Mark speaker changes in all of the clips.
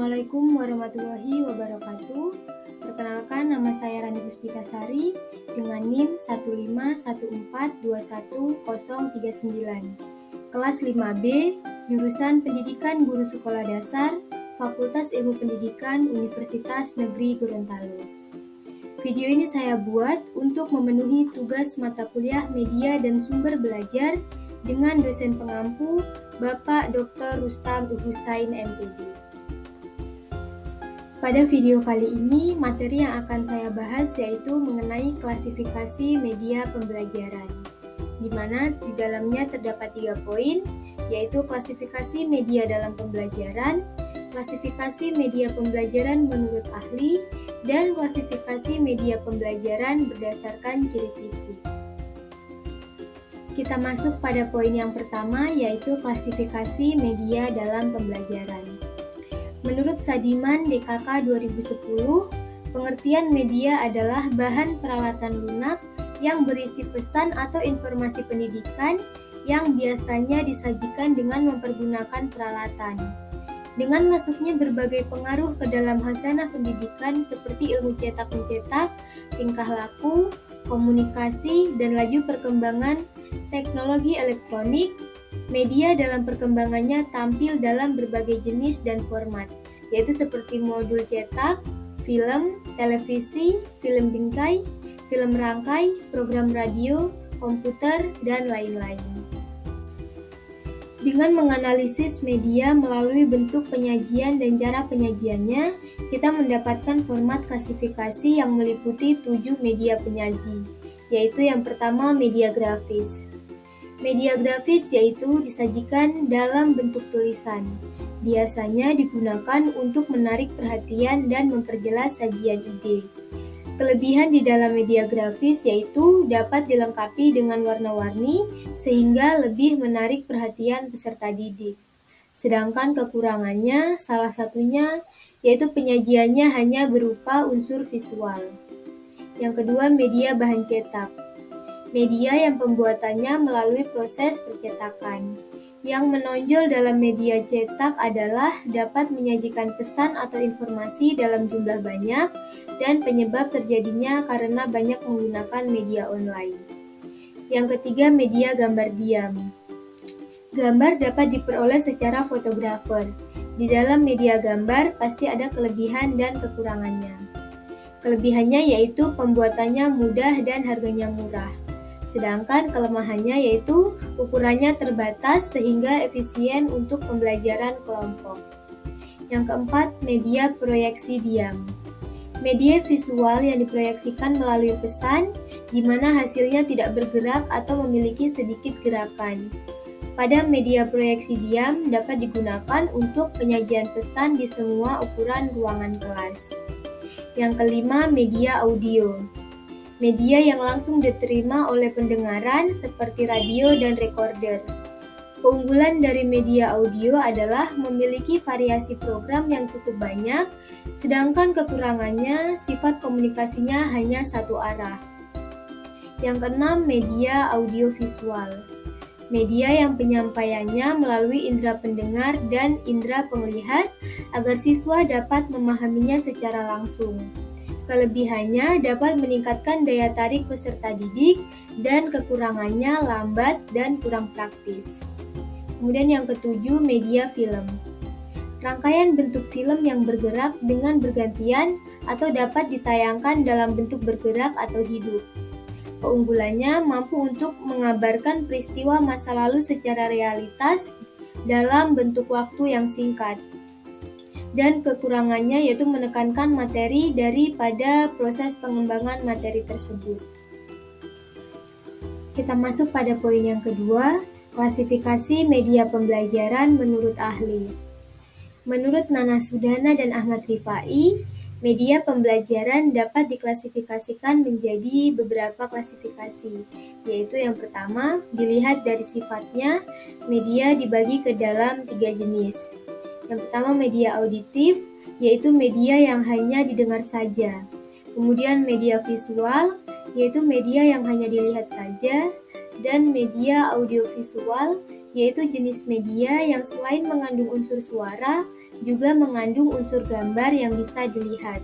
Speaker 1: Assalamualaikum warahmatullahi wabarakatuh. Perkenalkan, nama saya Rani Puspitasari dengan NIM 151421039. Kelas 5B, jurusan Pendidikan Guru Sekolah Dasar, Fakultas Ilmu Pendidikan Universitas Negeri Gorontalo. Video ini saya buat untuk memenuhi tugas mata kuliah Media dan Sumber Belajar dengan dosen pengampu Bapak Dr. Rustam Husain MPD. Pada video kali ini, materi yang akan saya bahas yaitu mengenai klasifikasi media pembelajaran, di mana di dalamnya terdapat 3 poin, yaitu klasifikasi media dalam pembelajaran, klasifikasi media pembelajaran menurut ahli, dan klasifikasi media pembelajaran berdasarkan ciri fisik. Kita masuk pada poin yang pertama, yaitu klasifikasi media dalam pembelajaran. Menurut Sadiman DKK 2010, pengertian media adalah bahan peralatan lunak yang berisi pesan atau informasi pendidikan yang biasanya disajikan dengan mempergunakan peralatan. Dengan masuknya berbagai pengaruh ke dalam hasanah pendidikan seperti ilmu cetak-mencetak, tingkah laku, komunikasi, dan laju perkembangan teknologi elektronik, media dalam perkembangannya tampil dalam berbagai jenis dan format, yaitu seperti modul cetak, film, televisi, film bingkai, film rangkai, program radio, komputer, dan lain-lain. Dengan menganalisis media melalui bentuk penyajian dan cara penyajiannya, kita mendapatkan format klasifikasi yang meliputi 7 media penyaji, yaitu yang pertama media grafis. Media grafis yaitu disajikan dalam bentuk tulisan. Biasanya digunakan untuk menarik perhatian dan memperjelas sajian ide. Kelebihan di dalam media grafis yaitu dapat dilengkapi dengan warna-warni sehingga lebih menarik perhatian peserta didik. Sedangkan kekurangannya salah satunya yaitu penyajiannya hanya berupa unsur visual. Yang kedua, media bahan cetak. Media yang pembuatannya melalui proses percetakan. Yang menonjol dalam media cetak adalah dapat menyajikan pesan atau informasi dalam jumlah banyak dan penyebab terjadinya karena banyak menggunakan media online. Yang ketiga, media gambar diam. Gambar dapat diperoleh secara fotografer. Di dalam media gambar pasti ada kelebihan dan kekurangannya. Kelebihannya yaitu pembuatannya mudah dan harganya murah. Sedangkan kelemahannya yaitu ukurannya terbatas sehingga efisien untuk pembelajaran kelompok. Yang keempat, media proyeksi diam. Media visual yang diproyeksikan melalui pesan, di mana hasilnya tidak bergerak atau memiliki sedikit gerakan. Pada media proyeksi diam dapat digunakan untuk penyajian pesan di semua ukuran ruangan kelas. Yang kelima, media audio. Media yang langsung diterima oleh pendengaran seperti radio dan recorder. Keunggulan dari media audio adalah memiliki variasi program yang cukup banyak, sedangkan kekurangannya sifat komunikasinya hanya satu arah. Yang keenam, media audiovisual. Media yang penyampaiannya melalui indera pendengar dan indera penglihat agar siswa dapat memahaminya secara langsung. Kelebihannya dapat meningkatkan daya tarik peserta didik dan kekurangannya lambat dan kurang praktis. Kemudian yang ketujuh, media film. Rangkaian bentuk film yang bergerak dengan bergantian atau dapat ditayangkan dalam bentuk bergerak atau hidup. Keunggulannya mampu untuk mengabarkan peristiwa masa lalu secara realitas dalam bentuk waktu yang singkat. Dan kekurangannya yaitu menekankan materi daripada proses pengembangan materi tersebut. Kita masuk pada poin yang kedua, klasifikasi media pembelajaran menurut ahli. Menurut Nana Sudana dan Ahmad Rifai, media pembelajaran dapat diklasifikasikan menjadi beberapa klasifikasi, yaitu yang pertama, dilihat dari sifatnya, media dibagi ke dalam 3 jenis. Yang pertama, media auditif, yaitu media yang hanya didengar saja. Kemudian media visual, yaitu media yang hanya dilihat saja. Dan media audiovisual, yaitu jenis media yang selain mengandung unsur suara, juga mengandung unsur gambar yang bisa dilihat.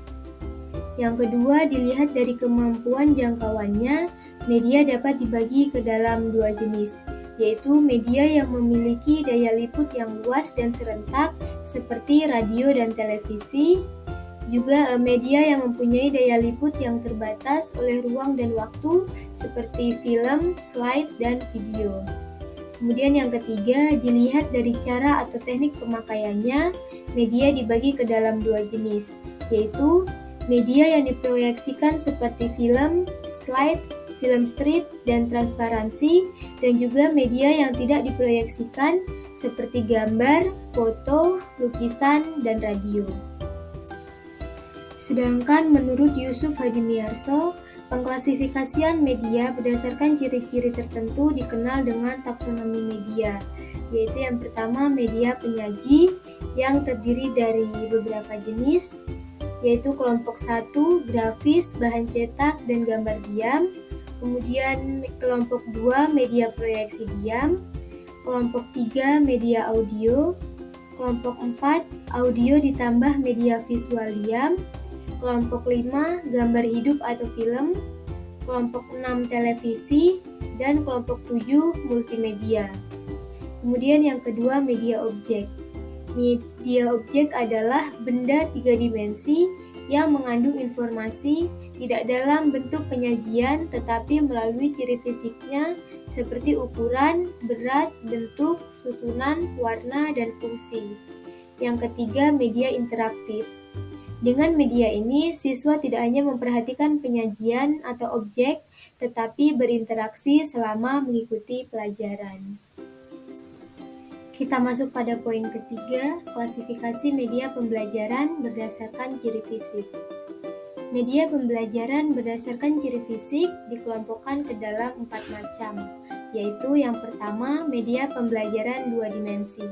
Speaker 1: Yang kedua, dilihat dari kemampuan jangkauannya, media dapat dibagi ke dalam dua jenis, yaitu media yang memiliki daya liput yang luas dan serentak, seperti radio dan televisi, juga media yang mempunyai daya liput yang terbatas oleh ruang dan waktu, seperti film, slide, dan video. Kemudian yang ketiga, dilihat dari cara atau teknik pemakaiannya, media dibagi ke dalam dua jenis, yaitu media yang diproyeksikan seperti film, slide, film strip, dan transparansi, dan juga media yang tidak diproyeksikan seperti gambar, foto, lukisan, dan radio. Sedangkan menurut Yusuf Hadimiarso, pengklasifikasian media berdasarkan ciri-ciri tertentu dikenal dengan taksonomi media, yaitu yang pertama media penyaji yang terdiri dari beberapa jenis, yaitu kelompok 1 grafis, bahan cetak, dan gambar diam, kemudian kelompok 2 media proyeksi diam, kelompok 3 media audio, kelompok 4 audio ditambah media visual diam, kelompok 5 gambar hidup atau film, kelompok 6 televisi, dan kelompok 7 multimedia. Kemudian yang kedua media objek. Media objek adalah benda 3 dimensi yang mengandung informasi tidak dalam bentuk penyajian tetapi melalui ciri fisiknya seperti ukuran, berat, bentuk, susunan, warna, dan fungsi. Yang ketiga media interaktif. Dengan media ini, siswa tidak hanya memperhatikan penyajian atau objek, tetapi berinteraksi selama mengikuti pelajaran. Kita masuk pada poin ketiga, klasifikasi media pembelajaran berdasarkan ciri fisik. Media pembelajaran berdasarkan ciri fisik dikelompokkan ke dalam 4 macam, yaitu yang pertama, media pembelajaran 2 dimensi.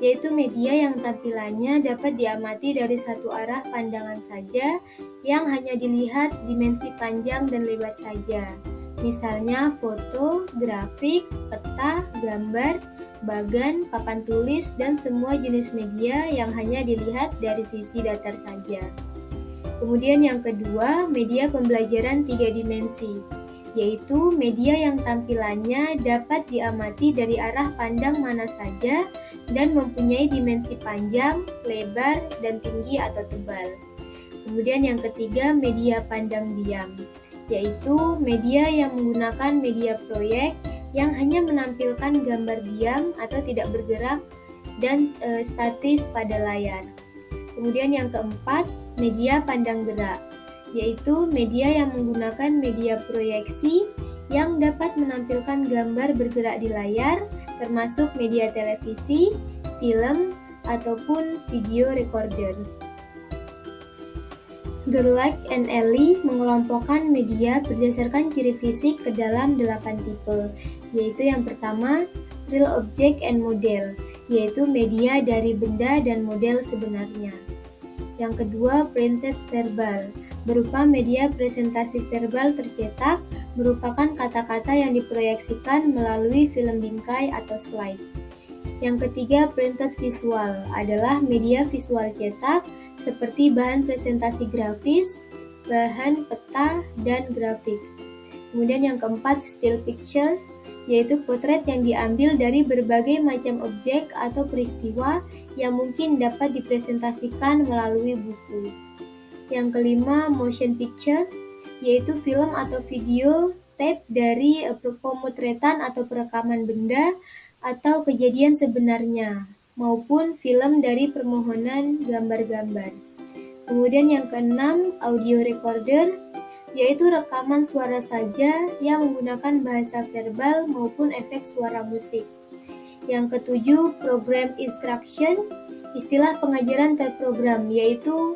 Speaker 1: Yaitu media yang tampilannya dapat diamati dari satu arah pandangan saja yang hanya dilihat dimensi panjang dan lebar saja. Misalnya foto, grafik, peta, gambar, bagan, papan tulis, dan semua jenis media yang hanya dilihat dari sisi datar saja. Kemudian yang kedua, media pembelajaran 3 dimensi. Yaitu media yang tampilannya dapat diamati dari arah pandang mana saja dan mempunyai dimensi panjang, lebar, dan tinggi atau tebal. Kemudian yang ketiga, media pandang diam, yaitu media yang menggunakan media proyek yang hanya menampilkan gambar diam atau tidak bergerak dan statis pada layar. Kemudian yang keempat, media pandang gerak, yaitu media yang menggunakan media proyeksi yang dapat menampilkan gambar bergerak di layar, termasuk media televisi, film, ataupun video recorder. Gerlach and Ellie mengelompokkan media berdasarkan ciri fisik ke dalam 8 tipe, yaitu yang pertama, real object and model, yaitu media dari benda dan model sebenarnya. Yang kedua, printed verbal, berupa media presentasi verbal tercetak, merupakan kata-kata yang diproyeksikan melalui film bingkai atau slide. Yang ketiga, printed visual, adalah media visual cetak, seperti bahan presentasi grafis, bahan peta, dan grafik. Kemudian yang keempat, still picture, yaitu potret yang diambil dari berbagai macam objek atau peristiwa yang mungkin dapat dipresentasikan melalui buku. Yang kelima, motion picture, yaitu film atau video tape dari pemotretan atau perekaman benda atau kejadian sebenarnya, maupun film dari permohonan gambar-gambar. Kemudian yang keenam, audio recorder, yaitu rekaman suara saja yang menggunakan bahasa verbal maupun efek suara musik. Yang ketujuh, program instruction, istilah pengajaran terprogram, yaitu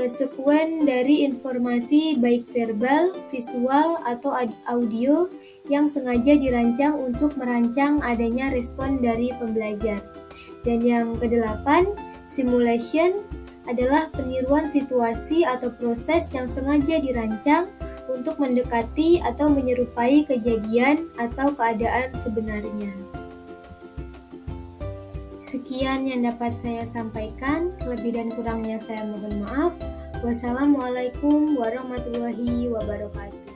Speaker 1: sekuen dari informasi baik verbal, visual, atau audio yang sengaja dirancang untuk merancang adanya respon dari pembelajar. Dan yang kedelapan, simulation, adalah peniruan situasi atau proses yang sengaja dirancang untuk mendekati atau menyerupai kejadian atau keadaan sebenarnya. Sekian yang dapat saya sampaikan, lebih dan kurangnya saya mohon maaf. Wassalamualaikum warahmatullahi wabarakatuh.